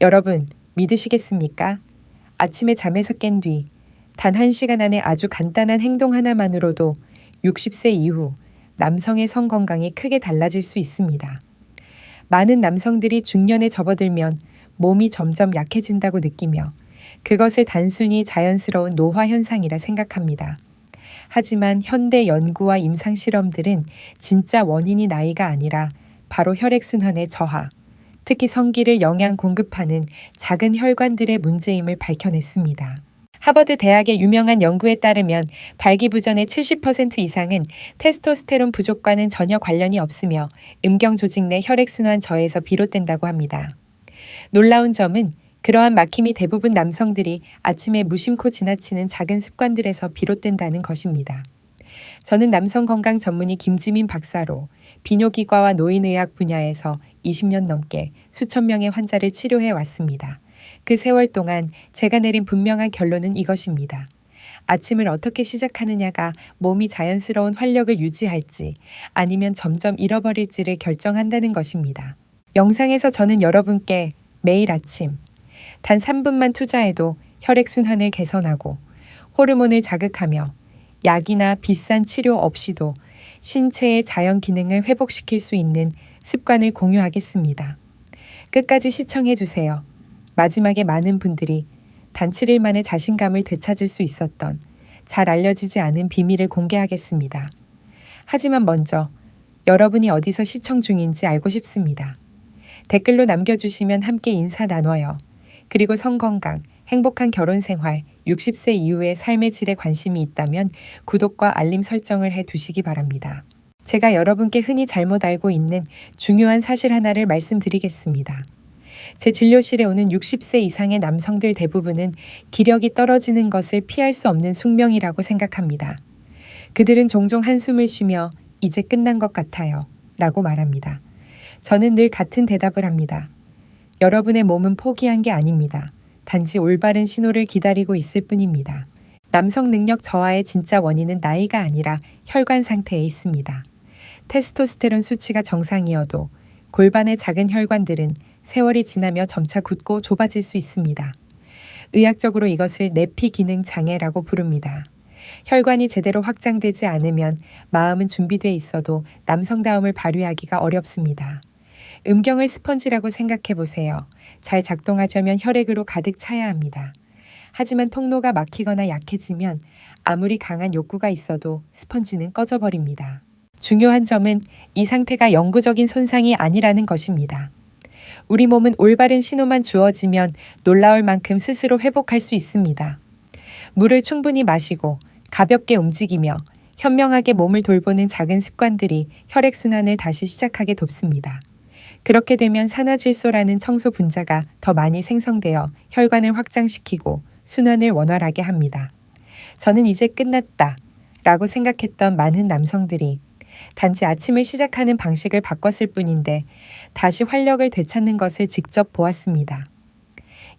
여러분, 믿으시겠습니까? 아침에 잠에서 깬 뒤 단 1시간 안에 아주 간단한 행동 하나만으로도 60세 이후 남성의 성 건강이 크게 달라질 수 있습니다. 많은 남성들이 중년에 접어들면 몸이 점점 약해진다고 느끼며 그것을 단순히 자연스러운 노화 현상이라 생각합니다. 하지만 현대 연구와 임상 실험들은 진짜 원인이 나이가 아니라 바로 혈액순환의 저하, 특히 성기를 영양 공급하는 작은 혈관들의 문제임을 밝혀냈습니다. 하버드 대학의 유명한 연구에 따르면 발기부전의 70% 이상은 테스토스테론 부족과는 전혀 관련이 없으며 음경 조직 내 혈액순환 저해에서 비롯된다고 합니다. 놀라운 점은 그러한 막힘이 대부분 남성들이 아침에 무심코 지나치는 작은 습관들에서 비롯된다는 것입니다. 저는 남성 건강 전문의 김지민 박사로 비뇨기과와 노인의학 분야에서 20년 넘게 수천 명의 환자를 치료해 왔습니다. 그 세월 동안 제가 내린 분명한 결론은 이것입니다. 아침을 어떻게 시작하느냐가 몸이 자연스러운 활력을 유지할지 아니면 점점 잃어버릴지를 결정한다는 것입니다. 영상에서 저는 여러분께 매일 아침 단 3분만 투자해도 혈액순환을 개선하고 호르몬을 자극하며 약이나 비싼 치료 없이도 신체의 자연 기능을 회복시킬 수 있는 습관을 공유하겠습니다. 끝까지 시청해주세요. 마지막에 많은 분들이 단 7일 만에 자신감을 되찾을 수 있었던 잘 알려지지 않은 비밀을 공개하겠습니다. 하지만 먼저 여러분이 어디서 시청 중인지 알고 싶습니다. 댓글로 남겨주시면 함께 인사 나눠요. 그리고 성건강, 행복한 결혼생활, 60세 이후의 삶의 질에 관심이 있다면 구독과 알림 설정을 해두시기 바랍니다. 제가 여러분께 흔히 잘못 알고 있는 중요한 사실 하나를 말씀드리겠습니다. 제 진료실에 오는 60세 이상의 남성들 대부분은 기력이 떨어지는 것을 피할 수 없는 숙명이라고 생각합니다. 그들은 종종 한숨을 쉬며 이제 끝난 것 같아요 라고 말합니다. 저는 늘 같은 대답을 합니다. 여러분의 몸은 포기한 게 아닙니다. 단지 올바른 신호를 기다리고 있을 뿐입니다. 남성 능력 저하의 진짜 원인은 나이가 아니라 혈관 상태에 있습니다. 테스토스테론 수치가 정상이어도 골반의 작은 혈관들은 세월이 지나며 점차 굳고 좁아질 수 있습니다. 의학적으로 이것을 내피 기능 장애라고 부릅니다. 혈관이 제대로 확장되지 않으면 마음은 준비돼 있어도 남성다움을 발휘하기가 어렵습니다. 음경을 스펀지라고 생각해 보세요. 잘 작동하려면 혈액으로 가득 차야 합니다. 하지만 통로가 막히거나 약해지면 아무리 강한 욕구가 있어도 스펀지는 꺼져버립니다. 중요한 점은 이 상태가 영구적인 손상이 아니라는 것입니다. 우리 몸은 올바른 신호만 주어지면 놀라울 만큼 스스로 회복할 수 있습니다. 물을 충분히 마시고 가볍게 움직이며 현명하게 몸을 돌보는 작은 습관들이 혈액순환을 다시 시작하게 돕습니다. 그렇게 되면 산화질소라는 청소 분자가 더 많이 생성되어 혈관을 확장시키고 순환을 원활하게 합니다. 저는 이제 끝났다 라고 생각했던 많은 남성들이 단지 아침을 시작하는 방식을 바꿨을 뿐인데 다시 활력을 되찾는 것을 직접 보았습니다.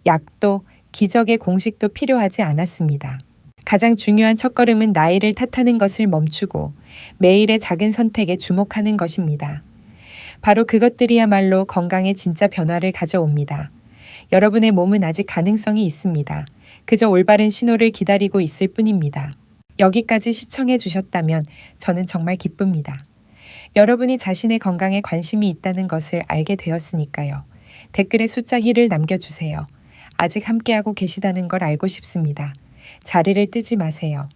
약도 기적의 공식도 필요하지 않았습니다. 가장 중요한 첫걸음은 나이를 탓하는 것을 멈추고 매일의 작은 선택에 주목하는 것입니다. 바로 그것들이야말로 건강에 진짜 변화를 가져옵니다. 여러분의 몸은 아직 가능성이 있습니다. 그저 올바른 신호를 기다리고 있을 뿐입니다. 여기까지 시청해 주셨다면 저는 정말 기쁩니다. 여러분이 자신의 건강에 관심이 있다는 것을 알게 되었으니까요. 댓글에 숫자 1을 남겨주세요. 아직 함께하고 계시다는 걸 알고 싶습니다. 자리를 뜨지 마세요.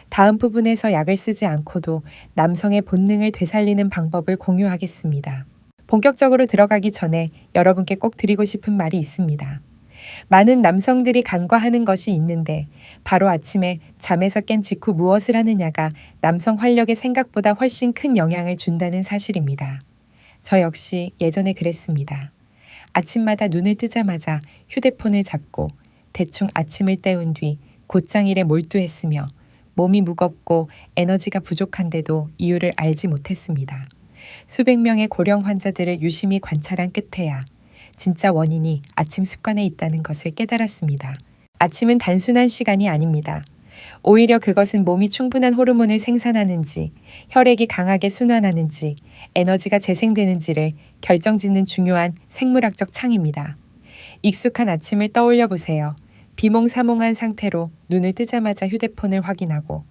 다음 부분에서 약을 쓰지 않고도 남성의 본능을 되살리는 방법을 공유하겠습니다. 본격적으로 들어가기 전에 여러분께 꼭 드리고 싶은 말이 있습니다. 많은 남성들이 간과하는 것이 있는데 바로 아침에 잠에서 깬 직후 무엇을 하느냐가 남성 활력에 생각보다 훨씬 큰 영향을 준다는 사실입니다. 저 역시 예전에 그랬습니다. 아침마다 눈을 뜨자마자 휴대폰을 잡고 대충 아침을 때운 뒤 곧장 일에 몰두했으며 몸이 무겁고 에너지가 부족한데도 이유를 알지 못했습니다. 수백 명의 고령 환자들을 유심히 관찰한 끝에야 진짜 원인이 아침 습관에 있다는 것을 깨달았습니다. 아침은 단순한 시간이 아닙니다. 오히려 그것은 몸이 충분한 호르몬을 생산하는지, 혈액이 강하게 순환하는지, 에너지가 재생되는지를 결정짓는 중요한 생물학적 창입니다. 익숙한 아침을 떠올려 보세요. 비몽사몽한 상태로 눈을 뜨자마자 휴대폰을 확인하고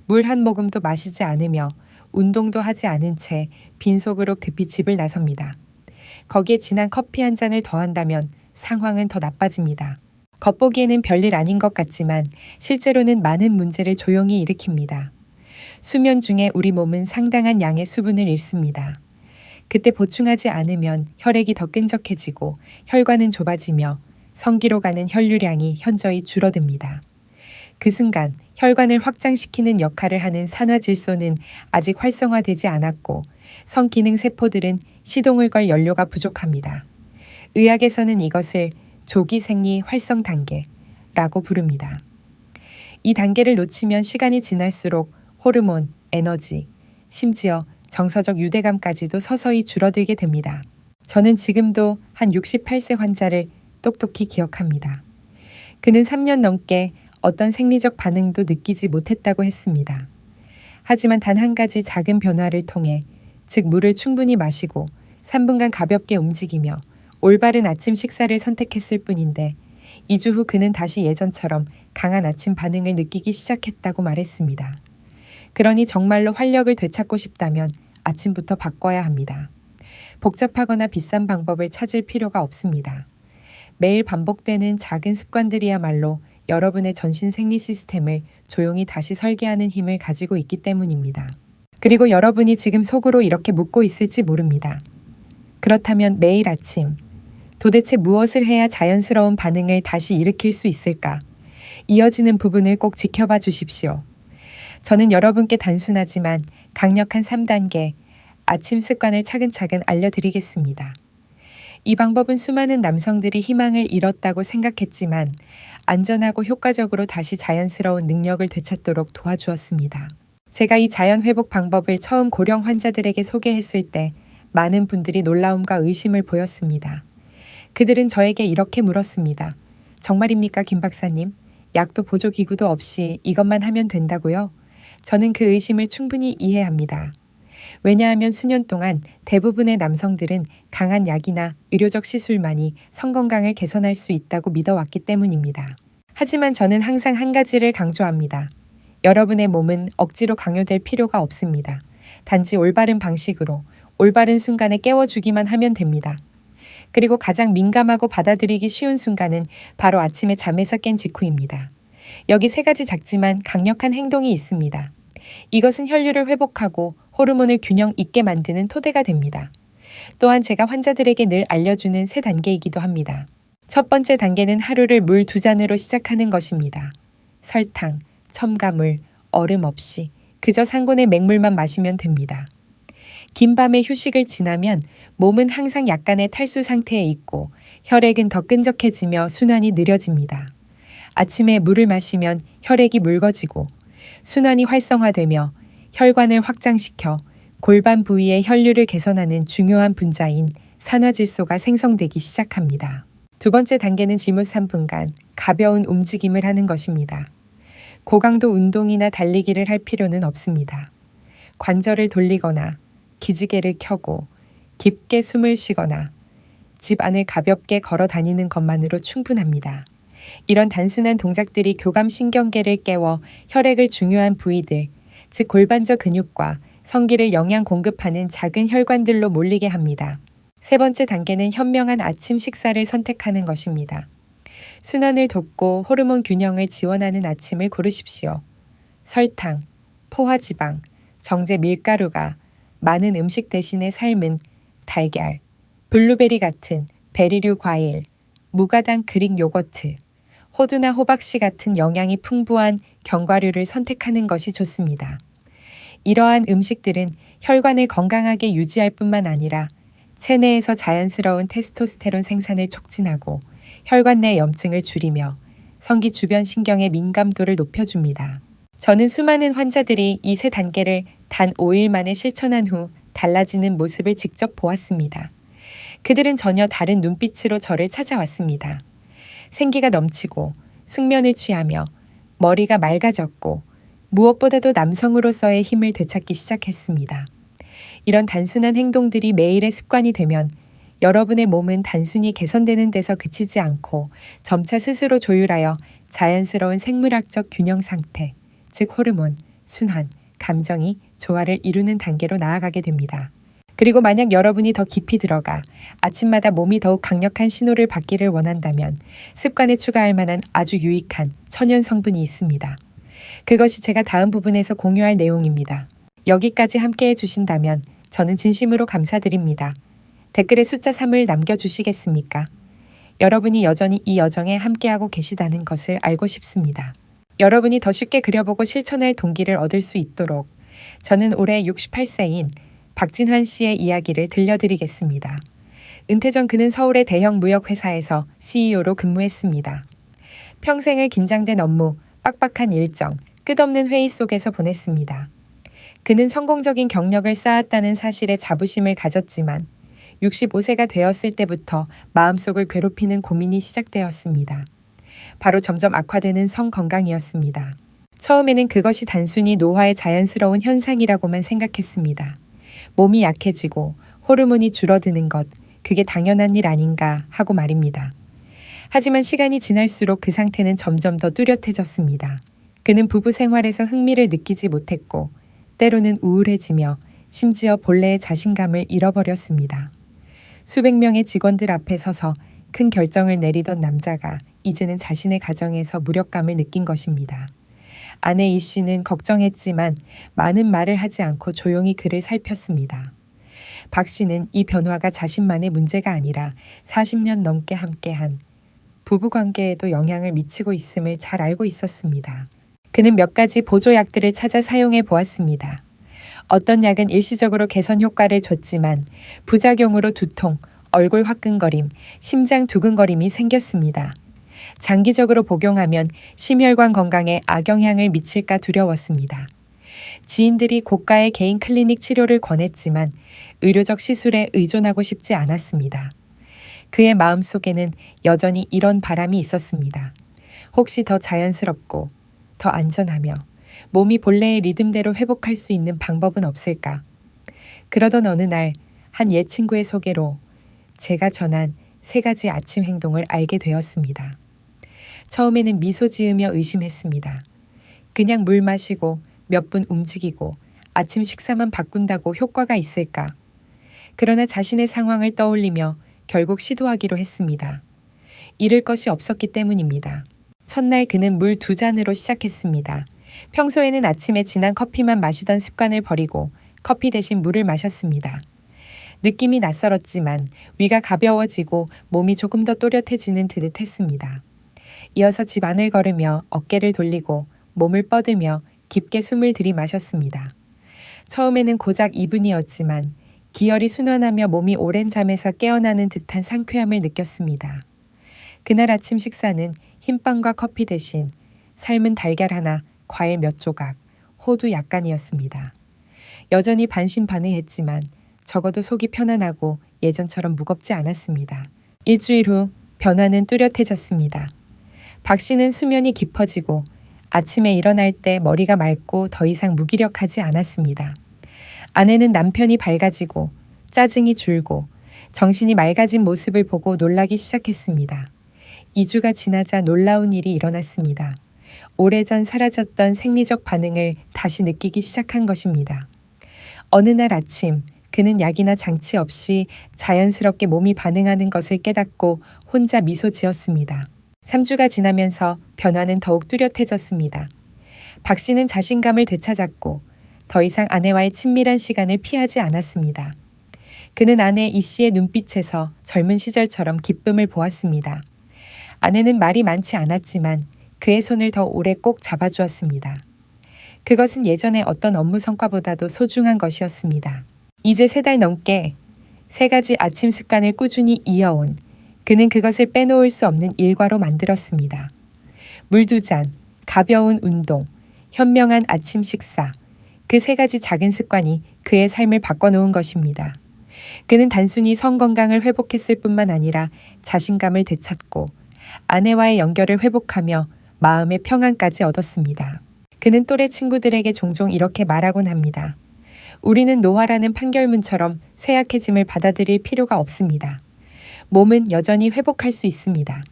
물 한 모금도 마시지 않으며 운동도 하지 않은 채 빈속으로 급히 집을 나섭니다. 거기에 진한 커피 한 잔을 더한다면 상황은 더 나빠집니다. 겉보기에는 별일 아닌 것 같지만 실제로는 많은 문제를 조용히 일으킵니다. 수면 중에 우리 몸은 상당한 양의 수분을 잃습니다. 그때 보충하지 않으면 혈액이 더 끈적해지고 혈관은 좁아지며 성기로 가는 혈류량이 현저히 줄어듭니다. 그 순간 혈관을 확장시키는 역할을 하는 산화질소는 아직 활성화되지 않았고 성기능 세포들은 시동을 걸 연료가 부족합니다. 의학에서는 이것을 조기 생리 활성 단계라고 부릅니다. 이 단계를 놓치면 시간이 지날수록 호르몬, 에너지, 심지어 정서적 유대감까지도 서서히 줄어들게 됩니다. 저는 지금도 한 68세 환자를 똑똑히 기억합니다. 그는 3년 넘게 어떤 생리적 반응도 느끼지 못했다고 했습니다. 하지만 단 한 가지 작은 변화를 통해, 즉 물을 충분히 마시고 3분간 가볍게 움직이며 올바른 아침 식사를 선택했을 뿐인데 2주 후 그는 다시 예전처럼 강한 아침 반응을 느끼기 시작했다고 말했습니다. 그러니 정말로 활력을 되찾고 싶다면 아침부터 바꿔야 합니다. 복잡하거나 비싼 방법을 찾을 필요가 없습니다. 매일 반복되는 작은 습관들이야말로 여러분의 전신 생리 시스템을 조용히 다시 설계하는 힘을 가지고 있기 때문입니다. 그리고 여러분이 지금 속으로 이렇게 묻고 있을지 모릅니다. 그렇다면 매일 아침, 도대체 무엇을 해야 자연스러운 반응을 다시 일으킬 수 있을까? 이어지는 부분을 꼭 지켜봐 주십시오. 저는 여러분께 단순하지만 강력한 3단계 아침 습관을 차근차근 알려드리겠습니다. 이 방법은 수많은 남성들이 희망을 잃었다고 생각했지만 안전하고 효과적으로 다시 자연스러운 능력을 되찾도록 도와주었습니다. 제가 이 자연 회복 방법을 처음 고령 환자들에게 소개했을 때 많은 분들이 놀라움과 의심을 보였습니다. 그들은 저에게 이렇게 물었습니다. 정말입니까, 김 박사님? 약도 보조기구도 없이 이것만 하면 된다고요? 저는 그 의심을 충분히 이해합니다. 왜냐하면 수년 동안 대부분의 남성들은 강한 약이나 의료적 시술만이 성건강을 개선할 수 있다고 믿어왔기 때문입니다. 하지만 저는 항상 한 가지를 강조합니다. 여러분의 몸은 억지로 강요될 필요가 없습니다. 단지 올바른 방식으로, 올바른 순간에 깨워주기만 하면 됩니다. 그리고 가장 민감하고 받아들이기 쉬운 순간은 바로 아침에 잠에서 깬 직후입니다. 여기 3가지 작지만 강력한 행동이 있습니다. 이것은 혈류를 회복하고 호르몬을 균형 있게 만드는 토대가 됩니다. 또한 제가 환자들에게 늘 알려주는 3단계이기도 합니다. 첫 번째 단계는 하루를 물 2잔으로 시작하는 것입니다. 설탕, 첨가물, 얼음 없이 그저 상곤의 맹물만 마시면 됩니다. 긴 밤의 휴식을 지나면 몸은 항상 약간의 탈수 상태에 있고 혈액은 더 끈적해지며 순환이 느려집니다. 아침에 물을 마시면 혈액이 묽어지고 순환이 활성화되며 혈관을 확장시켜 골반 부위의 혈류를 개선하는 중요한 분자인 산화질소가 생성되기 시작합니다. 두 번째 단계는 지무 3분간 가벼운 움직임을 하는 것입니다. 고강도 운동이나 달리기를 할 필요는 없습니다. 관절을 돌리거나 기지개를 켜고 깊게 숨을 쉬거나 집 안을 가볍게 걸어 다니는 것만으로 충분합니다. 이런 단순한 동작들이 교감신경계를 깨워 혈액을 중요한 부위들, 즉 골반저 근육과 성기를 영양 공급하는 작은 혈관들로 몰리게 합니다. 세 번째 단계는 현명한 아침 식사를 선택하는 것입니다. 순환을 돕고 호르몬 균형을 지원하는 아침을 고르십시오. 설탕, 포화지방, 정제 밀가루가 많은 음식 대신에 삶은 달걀, 블루베리 같은 베리류 과일, 무가당 그릭 요거트, 호두나 호박씨 같은 영양이 풍부한 견과류를 선택하는 것이 좋습니다. 이러한 음식들은 혈관을 건강하게 유지할 뿐만 아니라 체내에서 자연스러운 테스토스테론 생산을 촉진하고 혈관 내 염증을 줄이며 성기 주변 신경의 민감도를 높여줍니다. 저는 수많은 환자들이 이 3단계를 단 5일 만에 실천한 후 달라지는 모습을 직접 보았습니다. 그들은 전혀 다른 눈빛으로 저를 찾아왔습니다. 생기가 넘치고 숙면을 취하며 머리가 맑아졌고 무엇보다도 남성으로서의 힘을 되찾기 시작했습니다. 이런 단순한 행동들이 매일의 습관이 되면 여러분의 몸은 단순히 개선되는 데서 그치지 않고 점차 스스로 조율하여 자연스러운 생물학적 균형 상태, 즉 호르몬, 순환, 감정이 조화를 이루는 단계로 나아가게 됩니다. 그리고 만약 여러분이 더 깊이 들어가 아침마다 몸이 더욱 강력한 신호를 받기를 원한다면 습관에 추가할 만한 아주 유익한 천연 성분이 있습니다. 그것이 제가 다음 부분에서 공유할 내용입니다. 여기까지 함께 해주신다면 저는 진심으로 감사드립니다. 댓글에 숫자 3을 남겨주시겠습니까? 여러분이 여전히 이 여정에 함께하고 계시다는 것을 알고 싶습니다. 여러분이 더 쉽게 그려보고 실천할 동기를 얻을 수 있도록 저는 올해 68세인 박진환 씨의 이야기를 들려드리겠습니다. 은퇴 전 그는 서울의 대형 무역회사에서 CEO로 근무했습니다. 평생을 긴장된 업무, 빡빡한 일정, 끝없는 회의 속에서 보냈습니다. 그는 성공적인 경력을 쌓았다는 사실에 자부심을 가졌지만 65세가 되었을 때부터 마음속을 괴롭히는 고민이 시작되었습니다. 바로 점점 악화되는 성 건강이었습니다. 처음에는 그것이 단순히 노화의 자연스러운 현상이라고만 생각했습니다. 몸이 약해지고 호르몬이 줄어드는 것, 그게 당연한 일 아닌가 하고 말입니다. 하지만 시간이 지날수록 그 상태는 점점 더 뚜렷해졌습니다. 그는 부부 생활에서 흥미를 느끼지 못했고 때로는 우울해지며 심지어 본래의 자신감을 잃어버렸습니다. 수백 명의 직원들 앞에 서서 큰 결정을 내리던 남자가 이제는 자신의 가정에서 무력감을 느낀 것입니다. 아내 이 씨는 걱정했지만 많은 말을 하지 않고 조용히 그를 살폈습니다. 박 씨는 이 변화가 자신만의 문제가 아니라 40년 넘게 함께한 부부관계에도 영향을 미치고 있음을 잘 알고 있었습니다. 그는 몇 가지 보조약들을 찾아 사용해 보았습니다. 어떤 약은 일시적으로 개선 효과를 줬지만 부작용으로 두통, 얼굴 화끈거림, 심장 두근거림이 생겼습니다. 장기적으로 복용하면 심혈관 건강에 악영향을 미칠까 두려웠습니다. 지인들이 고가의 개인 클리닉 치료를 권했지만 의료적 시술에 의존하고 싶지 않았습니다. 그의 마음속에는 여전히 이런 바람이 있었습니다. 혹시 더 자연스럽고 더 안전하며 몸이 본래의 리듬대로 회복할 수 있는 방법은 없을까? 그러던 어느 날 한 옛 친구의 소개로 제가 전한 3가지 아침 행동을 알게 되었습니다. 처음에는 미소 지으며 의심했습니다. 그냥 물 마시고 몇 분 움직이고 아침 식사만 바꾼다고 효과가 있을까? 그러나 자신의 상황을 떠올리며 결국 시도하기로 했습니다. 잃을 것이 없었기 때문입니다. 첫날 그는 물 2잔으로 시작했습니다. 평소에는 아침에 진한 커피만 마시던 습관을 버리고 커피 대신 물을 마셨습니다. 느낌이 낯설었지만 위가 가벼워지고 몸이 조금 더 또렷해지는 듯 했습니다. 이어서 집 안을 걸으며 어깨를 돌리고 몸을 뻗으며 깊게 숨을 들이마셨습니다. 처음에는 고작 2분이었지만 기혈이 순환하며 몸이 오랜 잠에서 깨어나는 듯한 상쾌함을 느꼈습니다. 그날 아침 식사는 흰빵과 커피 대신 삶은 달걀 하나, 과일 몇 조각, 호두 약간이었습니다. 여전히 반신반의했지만 적어도 속이 편안하고 예전처럼 무겁지 않았습니다. 일주일 후 변화는 뚜렷해졌습니다. 박 씨는 수면이 깊어지고 아침에 일어날 때 머리가 맑고 더 이상 무기력하지 않았습니다. 아내는 남편이 밝아지고 짜증이 줄고 정신이 맑아진 모습을 보고 놀라기 시작했습니다. 2주가 지나자 놀라운 일이 일어났습니다. 오래전 사라졌던 생리적 반응을 다시 느끼기 시작한 것입니다. 어느 날 아침 그는 약이나 장치 없이 자연스럽게 몸이 반응하는 것을 깨닫고 혼자 미소 지었습니다. 3주가 지나면서 변화는 더욱 뚜렷해졌습니다. 박 씨는 자신감을 되찾았고 더 이상 아내와의 친밀한 시간을 피하지 않았습니다. 그는 아내 이 씨의 눈빛에서 젊은 시절처럼 기쁨을 보았습니다. 아내는 말이 많지 않았지만 그의 손을 더 오래 꼭 잡아주었습니다. 그것은 예전의 어떤 업무 성과보다도 소중한 것이었습니다. 이제 3달 넘게 3가지 아침 습관을 꾸준히 이어온 그는 그것을 빼놓을 수 없는 일과로 만들었습니다. 물 2잔, 가벼운 운동, 현명한 아침 식사, 그 3가지 작은 습관이 그의 삶을 바꿔놓은 것입니다. 그는 단순히 성 건강을 회복했을 뿐만 아니라 자신감을 되찾고 아내와의 연결을 회복하며 마음의 평안까지 얻었습니다. 그는 또래 친구들에게 종종 이렇게 말하곤 합니다. 우리는 노화라는 판결문처럼 쇠약해짐을 받아들일 필요가 없습니다. 몸은 여전히 회복할 수 있습니다.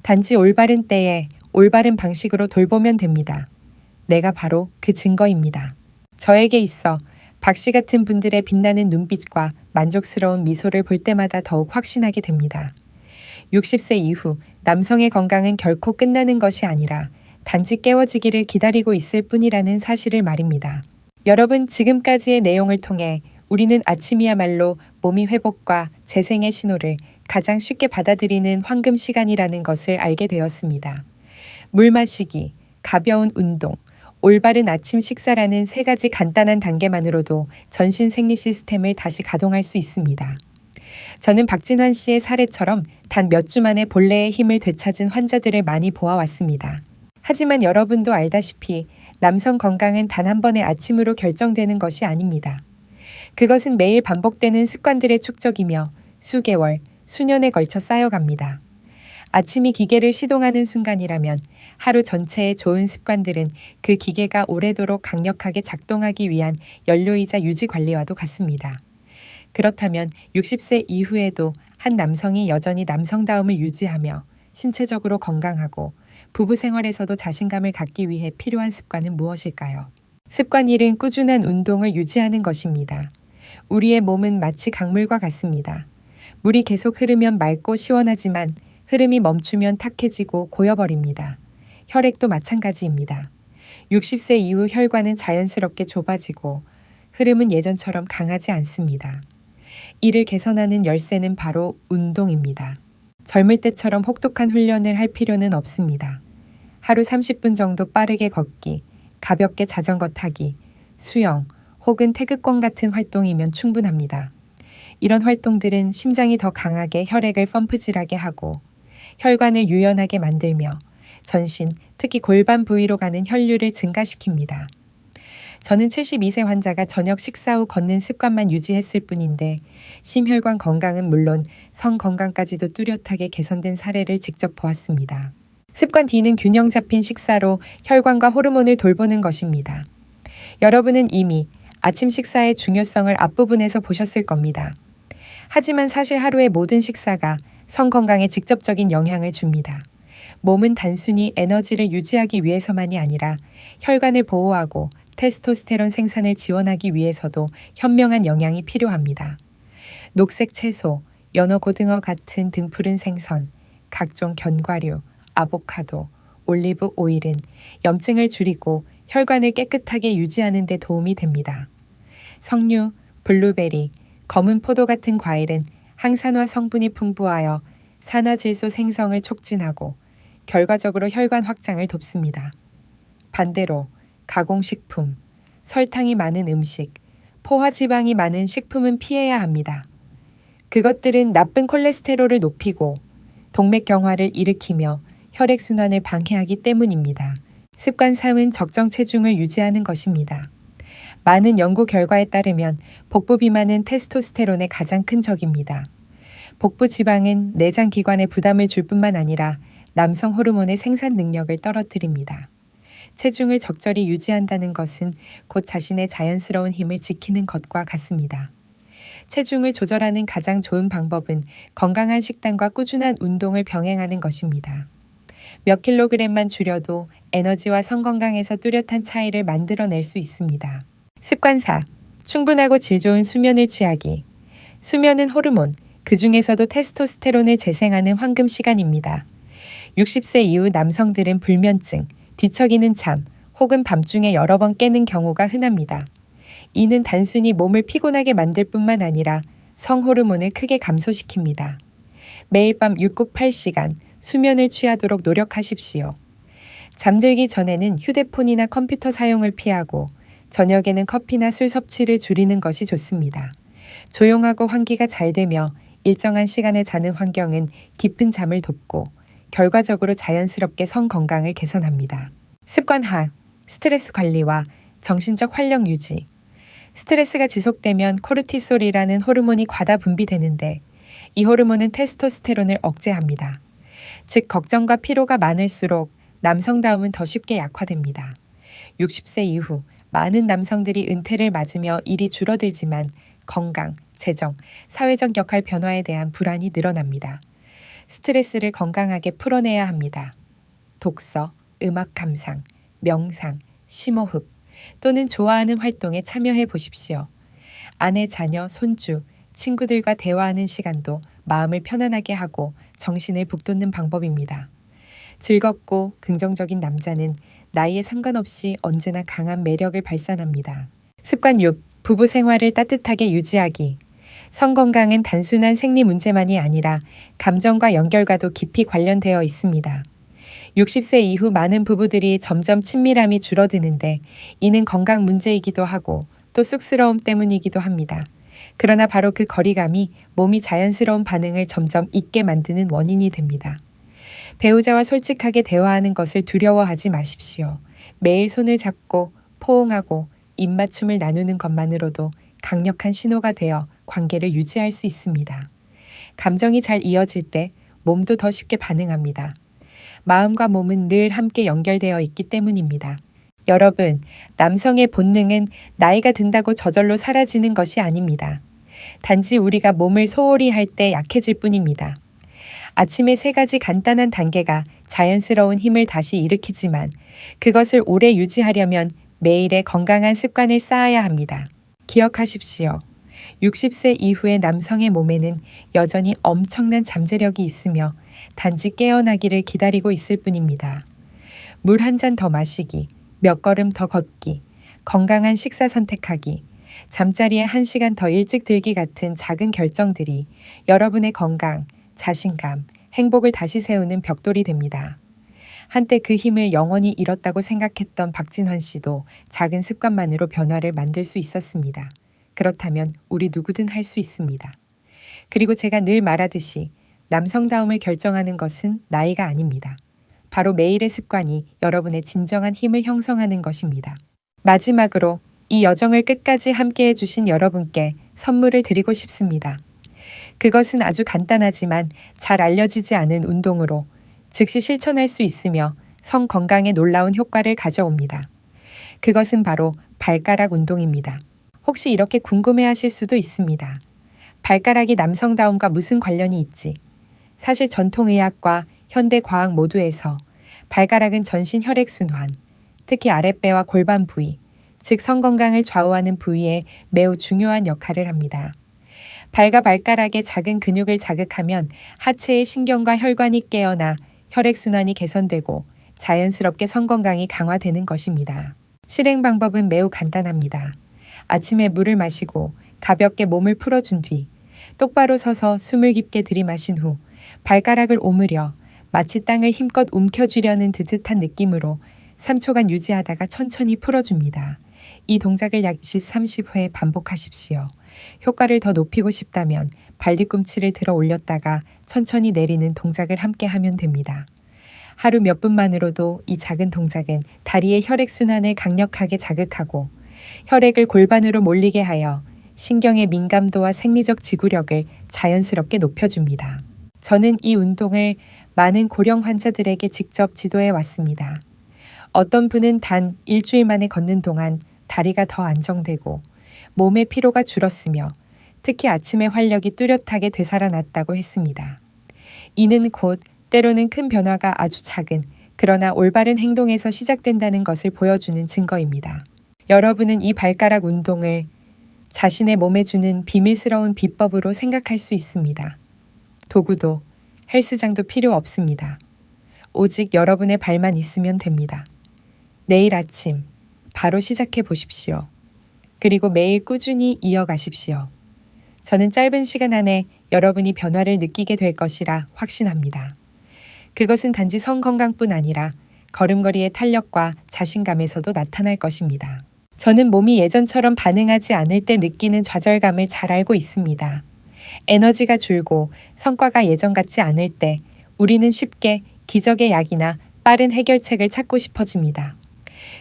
단지 올바른 때에 올바른 방식으로 돌보면 됩니다. 내가 바로 그 증거입니다. 저에게 있어 박 씨 같은 분들의 빛나는 눈빛과 만족스러운 미소를 볼 때마다 더욱 확신하게 됩니다. 60세 이후 남성의 건강은 결코 끝나는 것이 아니라 단지 깨워지기를 기다리고 있을 뿐이라는 사실을 말입니다. 여러분, 지금까지의 내용을 통해 우리는 아침이야말로 몸이 회복과 재생의 신호를 가장 쉽게 받아들이는 황금 시간이라는 것을 알게 되었습니다. 물 마시기, 가벼운 운동, 올바른 아침 식사라는 세 가지 간단한 단계만으로도 전신 생리 시스템을 다시 가동할 수 있습니다. 저는 박진환 씨의 사례처럼 단 몇 주 만에 본래의 힘을 되찾은 환자들을 많이 보아왔습니다. 하지만 여러분도 알다시피 남성 건강은 단 한 번의 아침으로 결정되는 것이 아닙니다. 그것은 매일 반복되는 습관들의 축적이며 수개월, 수년에 걸쳐 쌓여갑니다. 아침이 기계를 시동하는 순간이라면 하루 전체의 좋은 습관들은 그 기계가 오래도록 강력하게 작동하기 위한 연료이자 유지 관리와도 같습니다. 그렇다면 60세 이후에도 한 남성이 여전히 남성다움을 유지하며 신체적으로 건강하고 부부 생활에서도 자신감을 갖기 위해 필요한 습관은 무엇일까요? 습관 1은 꾸준한 운동을 유지하는 것입니다. 우리의 몸은 마치 강물과 같습니다. 물이 계속 흐르면 맑고 시원하지만 흐름이 멈추면 탁해지고 고여버립니다. 혈액도 마찬가지입니다. 60세 이후 혈관은 자연스럽게 좁아지고 흐름은 예전처럼 강하지 않습니다. 이를 개선하는 열쇠는 바로 운동입니다. 젊을 때처럼 혹독한 훈련을 할 필요는 없습니다. 하루 30분 정도 빠르게 걷기, 가볍게 자전거 타기, 수영 혹은 태극권 같은 활동이면 충분합니다. 이런 활동들은 심장이 더 강하게 혈액을 펌프질하게 하고 혈관을 유연하게 만들며 전신, 특히 골반 부위로 가는 혈류를 증가시킵니다. 저는 72세 환자가 저녁 식사 후 걷는 습관만 유지했을 뿐인데 심혈관 건강은 물론 성 건강까지도 뚜렷하게 개선된 사례를 직접 보았습니다. 습관 D는 균형 잡힌 식사로 혈관과 호르몬을 돌보는 것입니다. 여러분은 이미 아침 식사의 중요성을 앞부분에서 보셨을 겁니다. 하지만 사실 하루의 모든 식사가 성 건강에 직접적인 영향을 줍니다. 몸은 단순히 에너지를 유지하기 위해서만이 아니라 혈관을 보호하고 테스토스테론 생산을 지원하기 위해서도 현명한 영양이 필요합니다. 녹색 채소, 연어 고등어 같은 등푸른 생선, 각종 견과류, 아보카도, 올리브 오일은 염증을 줄이고 혈관을 깨끗하게 유지하는 데 도움이 됩니다. 석류, 블루베리, 검은 포도 같은 과일은 항산화 성분이 풍부하여 산화질소 생성을 촉진하고 결과적으로 혈관 확장을 돕습니다. 반대로 가공식품, 설탕이 많은 음식, 포화지방이 많은 식품은 피해야 합니다. 그것들은 나쁜 콜레스테롤을 높이고 동맥경화를 일으키며 혈액순환을 방해하기 때문입니다. 습관 3은 적정 체중을 유지하는 것입니다. 많은 연구 결과에 따르면 복부 비만은 테스토스테론의 가장 큰 적입니다. 복부 지방은 내장 기관에 부담을 줄 뿐만 아니라 남성 호르몬의 생산 능력을 떨어뜨립니다. 체중을 적절히 유지한다는 것은 곧 자신의 자연스러운 힘을 지키는 것과 같습니다. 체중을 조절하는 가장 좋은 방법은 건강한 식단과 꾸준한 운동을 병행하는 것입니다. 몇 킬로그램만 줄여도 에너지와 성 건강에서 뚜렷한 차이를 만들어낼 수 있습니다. 습관 4. 충분하고 질 좋은 수면을 취하기. 수면은 호르몬, 그 중에서도 테스토스테론을 재생하는 황금 시간입니다. 60세 이후 남성들은 불면증, 뒤척이는 잠, 혹은 밤중에 여러 번 깨는 경우가 흔합니다. 이는 단순히 몸을 피곤하게 만들 뿐만 아니라 성호르몬을 크게 감소시킵니다. 매일 밤 6-8시간 수면을 취하도록 노력하십시오. 잠들기 전에는 휴대폰이나 컴퓨터 사용을 피하고 저녁에는 커피나 술 섭취를 줄이는 것이 좋습니다. 조용하고 환기가 잘 되며 일정한 시간에 자는 환경은 깊은 잠을 돕고 결과적으로 자연스럽게 성 건강을 개선합니다. 습관 하, 스트레스 관리와 정신적 활력 유지. 스트레스가 지속되면 코르티솔이라는 호르몬이 과다 분비되는데 이 호르몬은 테스토스테론을 억제합니다. 즉 걱정과 피로가 많을수록 남성다움은 더 쉽게 약화됩니다. 60세 이후 많은 남성들이 은퇴를 맞으며 일이 줄어들지만 건강, 재정, 사회적 역할 변화에 대한 불안이 늘어납니다. 스트레스를 건강하게 풀어내야 합니다. 독서, 음악 감상, 명상, 심호흡 또는 좋아하는 활동에 참여해 보십시오. 아내, 자녀, 손주, 친구들과 대화하는 시간도 마음을 편안하게 하고 정신을 북돋는 방법입니다. 즐겁고 긍정적인 남자는 나이에 상관없이 언제나 강한 매력을 발산합니다. 습관 6. 부부 생활을 따뜻하게 유지하기. 성 건강은 단순한 생리 문제만이 아니라 감정과 연결과도 깊이 관련되어 있습니다. 60세 이후 많은 부부들이 점점 친밀함이 줄어드는데 이는 건강 문제이기도 하고 또 쑥스러움 때문이기도 합니다. 그러나 바로 그 거리감이 몸이 자연스러운 반응을 점점 잊게 만드는 원인이 됩니다. 배우자와 솔직하게 대화하는 것을 두려워하지 마십시오. 매일 손을 잡고 포옹하고 입맞춤을 나누는 것만으로도 강력한 신호가 되어 관계를 유지할 수 있습니다. 감정이 잘 이어질 때 몸도 더 쉽게 반응합니다. 마음과 몸은 늘 함께 연결되어 있기 때문입니다. 여러분, 남성의 본능은 나이가 든다고 저절로 사라지는 것이 아닙니다. 단지 우리가 몸을 소홀히 할 때 약해질 뿐입니다. 아침에 3가지 간단한 단계가 자연스러운 힘을 다시 일으키지만 그것을 오래 유지하려면 매일의 건강한 습관을 쌓아야 합니다. 기억하십시오. 60세 이후의 남성의 몸에는 여전히 엄청난 잠재력이 있으며 단지 깨어나기를 기다리고 있을 뿐입니다. 물 한 잔 더 마시기, 몇 걸음 더 걷기, 건강한 식사 선택하기, 잠자리에 1시간 더 일찍 들기 같은 작은 결정들이 여러분의 건강, 자신감, 행복을 다시 세우는 벽돌이 됩니다. 한때 그 힘을 영원히 잃었다고 생각했던 박진환 씨도 작은 습관만으로 변화를 만들 수 있었습니다. 그렇다면 우리 누구든 할 수 있습니다. 그리고 제가 늘 말하듯이 남성다움을 결정하는 것은 나이가 아닙니다. 바로 매일의 습관이 여러분의 진정한 힘을 형성하는 것입니다. 마지막으로 이 여정을 끝까지 함께해 주신 여러분께 선물을 드리고 싶습니다. 그것은 아주 간단하지만 잘 알려지지 않은 운동으로 즉시 실천할 수 있으며 성 건강에 놀라운 효과를 가져옵니다. 그것은 바로 발가락 운동입니다. 혹시 이렇게 궁금해하실 수도 있습니다. 발가락이 남성다움과 무슨 관련이 있지? 사실 전통의학과 현대과학 모두에서 발가락은 전신 혈액순환, 특히 아랫배와 골반 부위, 즉 성건강을 좌우하는 부위에 매우 중요한 역할을 합니다. 발과 발가락의 작은 근육을 자극하면 하체의 신경과 혈관이 깨어나 혈액순환이 개선되고 자연스럽게 성건강이 강화되는 것입니다. 실행 방법은 매우 간단합니다. 아침에 물을 마시고 가볍게 몸을 풀어준 뒤 똑바로 서서 숨을 깊게 들이마신 후 발가락을 오므려 마치 땅을 힘껏 움켜쥐려는 듯한 느낌으로 3초간 유지하다가 천천히 풀어줍니다. 이 동작을 약 30회 반복하십시오. 효과를 더 높이고 싶다면 발뒤꿈치를 들어 올렸다가 천천히 내리는 동작을 함께 하면 됩니다. 하루 몇 분만으로도 이 작은 동작은 다리의 혈액순환을 강력하게 자극하고 혈액을 골반으로 몰리게 하여 신경의 민감도와 생리적 지구력을 자연스럽게 높여줍니다. 저는 이 운동을 많은 고령 환자들에게 직접 지도해 왔습니다. 어떤 분은 단 일주일 만에 걷는 동안 다리가 더 안정되고 몸의 피로가 줄었으며 특히 아침의 활력이 뚜렷하게 되살아났다고 했습니다. 이는 곧 때로는 큰 변화가 아주 작은 그러나 올바른 행동에서 시작된다는 것을 보여주는 증거입니다. 여러분은 이 발가락 운동을 자신의 몸에 주는 비밀스러운 비법으로 생각할 수 있습니다. 도구도 헬스장도 필요 없습니다. 오직 여러분의 발만 있으면 됩니다. 내일 아침 바로 시작해 보십시오. 그리고 매일 꾸준히 이어가십시오. 저는 짧은 시간 안에 여러분이 변화를 느끼게 될 것이라 확신합니다. 그것은 단지 성 건강뿐 아니라 걸음걸이의 탄력과 자신감에서도 나타날 것입니다. 저는 몸이 예전처럼 반응하지 않을 때 느끼는 좌절감을 잘 알고 있습니다. 에너지가 줄고 성과가 예전 같지 않을 때 우리는 쉽게 기적의 약이나 빠른 해결책을 찾고 싶어집니다.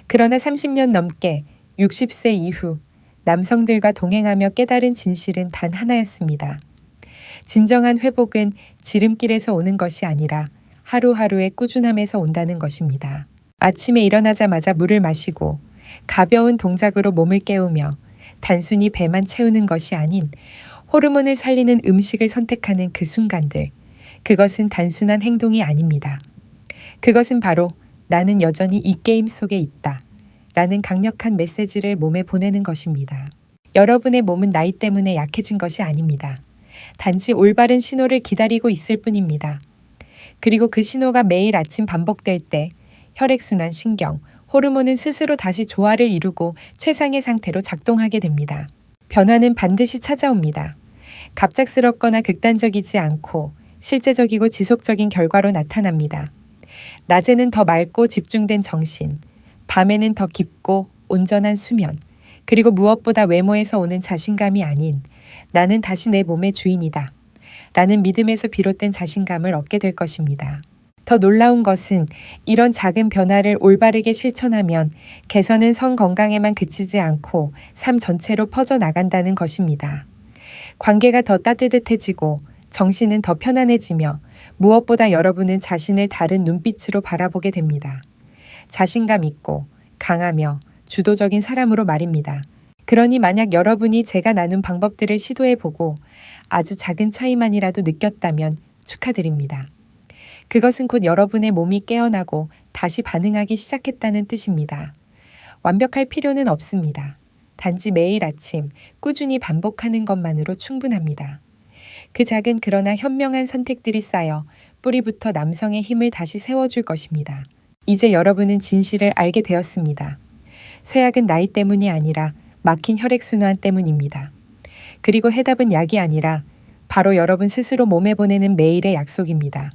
그러나 30년 넘게 60세 이후 남성들과 동행하며 깨달은 진실은 단 하나였습니다. 진정한 회복은 지름길에서 오는 것이 아니라 하루하루의 꾸준함에서 온다는 것입니다. 아침에 일어나자마자 물을 마시고 가벼운 동작으로 몸을 깨우며 단순히 배만 채우는 것이 아닌 호르몬을 살리는 음식을 선택하는 그 순간들, 그것은 단순한 행동이 아닙니다. 그것은 바로 나는 여전히 이 게임 속에 있다 라는 강력한 메시지를 몸에 보내는 것입니다. 여러분의 몸은 나이 때문에 약해진 것이 아닙니다. 단지 올바른 신호를 기다리고 있을 뿐입니다. 그리고 그 신호가 매일 아침 반복될 때 혈액순환, 신경, 호르몬은 스스로 다시 조화를 이루고 최상의 상태로 작동하게 됩니다. 변화는 반드시 찾아옵니다. 갑작스럽거나 극단적이지 않고 실제적이고 지속적인 결과로 나타납니다. 낮에는 더 맑고 집중된 정신, 밤에는 더 깊고 온전한 수면, 그리고 무엇보다 외모에서 오는 자신감이 아닌 나는 다시 내 몸의 주인이다 라는 믿음에서 비롯된 자신감을 얻게 될 것입니다. 더 놀라운 것은 이런 작은 변화를 올바르게 실천하면 개선은 성 건강에만 그치지 않고 삶 전체로 퍼져나간다는 것입니다. 관계가 더 따뜻해지고 정신은 더 편안해지며 무엇보다 여러분은 자신을 다른 눈빛으로 바라보게 됩니다. 자신감 있고 강하며 주도적인 사람으로 말입니다. 그러니 만약 여러분이 제가 나눈 방법들을 시도해보고 아주 작은 차이만이라도 느꼈다면 축하드립니다. 그것은 곧 여러분의 몸이 깨어나고 다시 반응하기 시작했다는 뜻입니다. 완벽할 필요는 없습니다. 단지 매일 아침 꾸준히 반복하는 것만으로 충분합니다. 그 작은 그러나 현명한 선택들이 쌓여 뿌리부터 남성의 힘을 다시 세워줄 것입니다. 이제 여러분은 진실을 알게 되었습니다. 쇠약은 나이 때문이 아니라 막힌 혈액순환 때문입니다. 그리고 해답은 약이 아니라 바로 여러분 스스로 몸에 보내는 매일의 약속입니다.